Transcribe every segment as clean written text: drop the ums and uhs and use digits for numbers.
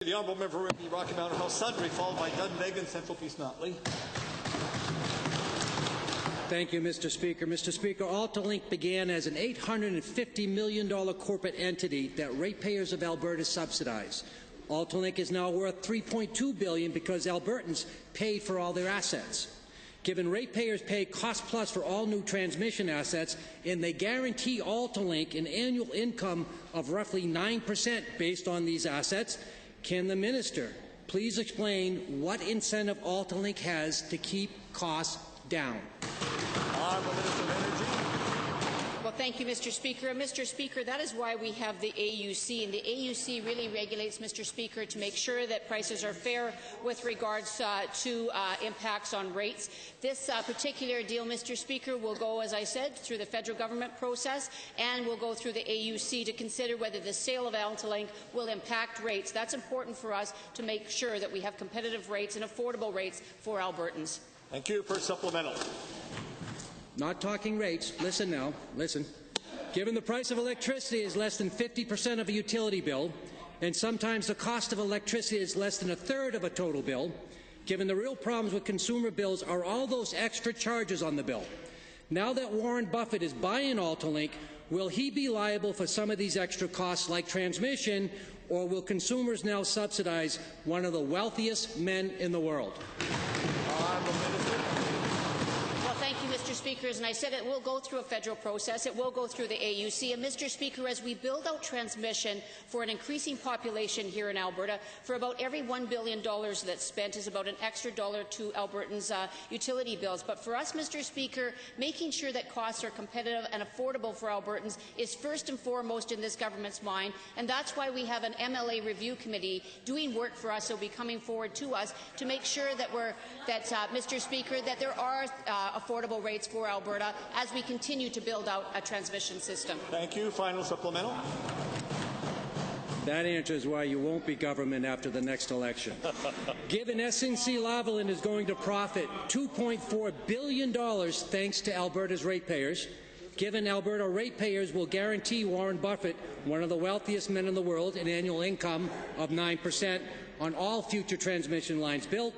The honourable member for the Rocky Mountain House Sudbury, followed by Dunvegan, Central Peace Notley. Thank you, Mr. Speaker. Mr. Speaker, Altalink began as an $850 million corporate entity that ratepayers of Alberta subsidize. Altalink is now worth $3.2 billion because Albertans pay for all their assets. Given ratepayers pay cost-plus for all new transmission assets, and they guarantee Altalink an annual income of roughly 9% based on these assets, can the minister please explain what incentive Altalink has to keep costs down? Honourable Minister of Energy. Well, thank you, Mr. Speaker. And Mr. Speaker, that is why we have the AUC, and the AUC really regulates, Mr. Speaker, to make sure that prices are fair with regards to impacts on rates. This particular deal, Mr. Speaker, will go, as I said, through the federal government process, and will go through the AUC to consider whether the sale of Altalink will impact rates. That's important for us to make sure that we have competitive rates and affordable rates for Albertans. Thank you. For supplemental. Not talking rates. Listen now. Listen. Given the price of electricity is less than 50% of a utility bill, and sometimes the cost of electricity is less than a third of a total bill, given the real problems with consumer bills are all those extra charges on the bill. Now that Warren Buffett is buying Altalink, will he be liable for some of these extra costs like transmission, or will consumers now subsidize one of the wealthiest men in the world? Thank you, Mr. Speaker. As I said, it will go through a federal process. It will go through the AUC. And, Mr. Speaker, as we build out transmission for an increasing population here in Alberta, for about every $1 billion that's spent is about an extra dollar to Albertans' utility bills. But for us, Mr. Speaker, making sure that costs are competitive and affordable for Albertans is first and foremost in this government's mind. And that's why we have an MLA review committee doing work for us. They'll be coming forward to us to make sure that Mr. Speaker, that there are affordable rates for Alberta as we continue to build out a transmission system. Thank you. Final supplemental. That answers why you won't be government after the next election. Given SNC-Lavalin is going to profit $2.4 billion thanks to Alberta's ratepayers, given Alberta ratepayers will guarantee Warren Buffett, one of the wealthiest men in the world, an annual income of 9% on all future transmission lines built,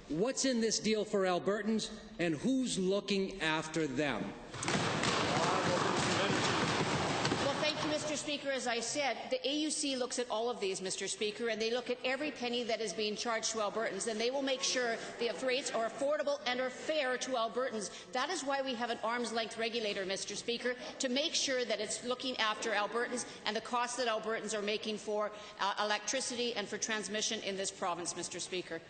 what's in this deal for Albertans, and who's looking after them? Well, thank you, Mr. Speaker. As I said, the AUC looks at all of these, Mr. Speaker, and they look at every penny that is being charged to Albertans, and they will make sure the rates are affordable and are fair to Albertans. That is why we have an arm's-length regulator, Mr. Speaker, to make sure that it's looking after Albertans and the costs that Albertans are making for electricity and for transmission in this province, Mr. Speaker.